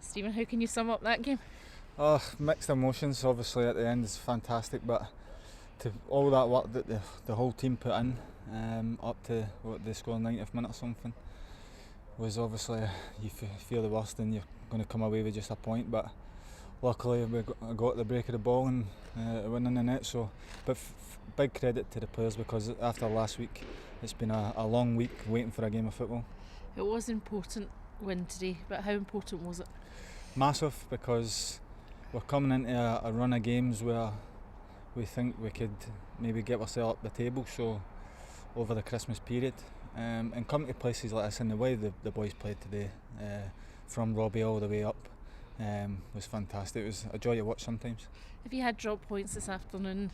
Stephen, how can you sum up that game? Mixed emotions. Obviously, at the end is fantastic, but to all that work that the whole team put in, up to what they scored 90th minute or something, was obviously you feel the worst and you're going to come away with just a point. But luckily, we got the break of the ball and win in the net. So, but big credit to the players, because after last week, it's been a long week waiting for a game of football. It was important win today, but how important was it? Massive, because we're coming into a run of games where we think we could maybe get ourselves up the table, so over the Christmas period, and coming to places like this, and the way the boys played today, from Robbie all the way up, was fantastic. It was a joy to watch sometimes. If you had drop points this afternoon,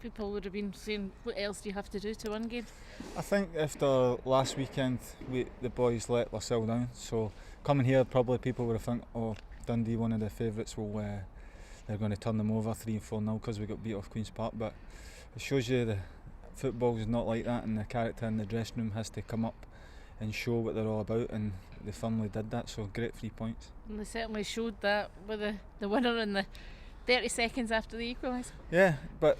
people would have been saying, what else do you have to do to win games? I think after last weekend the boys let themselves down, so coming here probably people would have thought, oh, Dundee, one of the favourites, they're going to turn them over 3-4-0 because we got beat off Queen's Park. But it shows you the football is not like that, and the character in the dressing room has to come up and show what they're all about, and they firmly did that. So great 3 points. And they certainly showed that with the winner in the 30 seconds after the equaliser. Yeah, but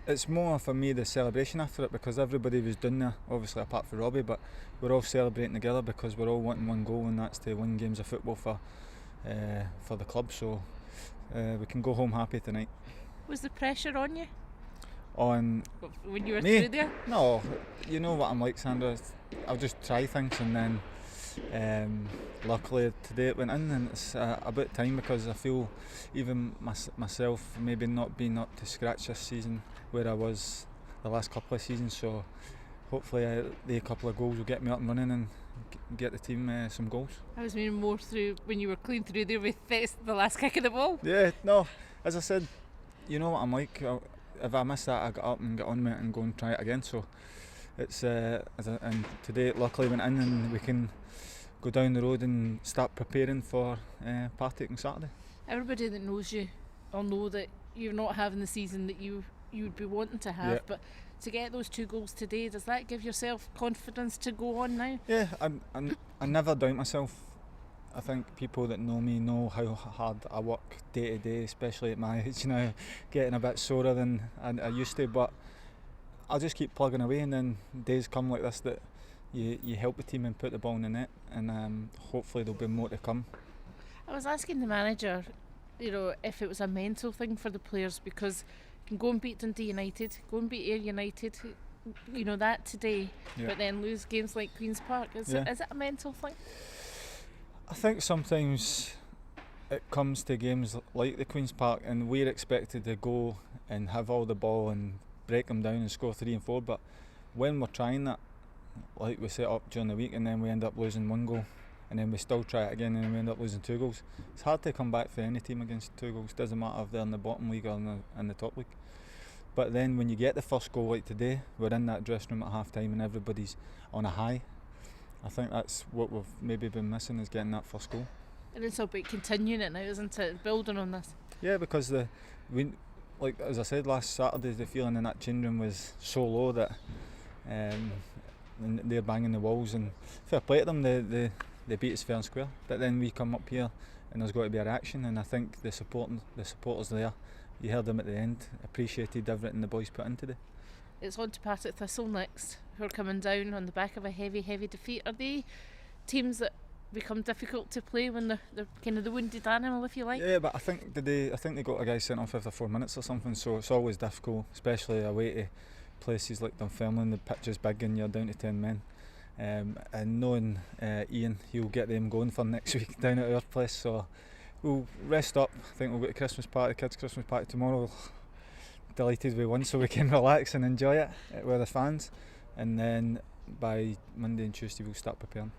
it's more for me the celebration after it, because everybody was doing there, obviously apart from Robbie, but we're all celebrating together because we're all wanting one goal, and that's to win games of football for the club. So we can go home happy tonight. Was the pressure on you? On when you were me? through there? No, you know what I'm like, Sandra. I'll just try things, and then luckily today it went in, and it's about time, because I feel even myself maybe not being up to scratch this season where I was the last couple of seasons. So hopefully the couple of goals will get me up and running and get the team some goals. I was meaning more through when you were clean through there with the last kick of the ball. Yeah, no, as I said, you know what I'm like. If I miss that, I get up and get on with it and go and try it again. So it's and today it luckily went in, and we can go down the road and start preparing for Partick on Saturday. Everybody that knows you will know that you're not having the season that you would be wanting to have, but to get those 2 goals today, does that give yourself confidence to go on now? Yeah, I never doubt myself. I think people that know me know how hard I work day to day, especially at my age now, getting a bit sorer than I used to, but I'll just keep plugging away, and then days come like this that you help the team and put the ball in the net, and hopefully there'll be more to come. I was asking the manager, if it was a mental thing for the players, because you can go and beat Dundee United, go and beat Ayr United, that today, but then lose games like Queen's Park. Is it a mental thing? I think sometimes it comes to games like the Queen's Park, and we're expected to go and have all the ball and break them down and score 3 and 4, but when we're trying that, like we set up during the week, and then we end up losing 1 goal, and then we still try it again, and then we end up losing 2 goals. It's hard to come back for any team against 2 goals. Doesn't matter if they're in the bottom league or in the top league. But then when you get the first goal like today, we're in that dressing room at half time and everybody's on a high. I think that's what we've maybe been missing, is getting that first goal. And it's about continuing it now, isn't it? Building on this. Yeah, because like as I said last Saturday, the feeling in that change room was so low that and they're banging the walls, and fair play to them, they beat us fair and square. But then we come up here and there's got to be a reaction, and I think the supporters there, you heard them at the end, appreciated everything the boys put in today. It's on to Partick Thistle next, who are coming down on the back of a heavy defeat. Are they teams that become difficult to play when they're kind of the wounded animal, if you like? Yeah, but I think they got a guy sent off after 4 minutes or something, so it's always difficult, especially away to places like Dunfermline. The pitch is big and you're down to 10 men. And knowing Ian, he'll get them going for next week down at our place, so we'll rest up. I think we'll go to Christmas party, kids' Christmas party tomorrow. Delighted we won, so we can relax and enjoy it with the fans, and then by Monday and Tuesday we'll start preparing.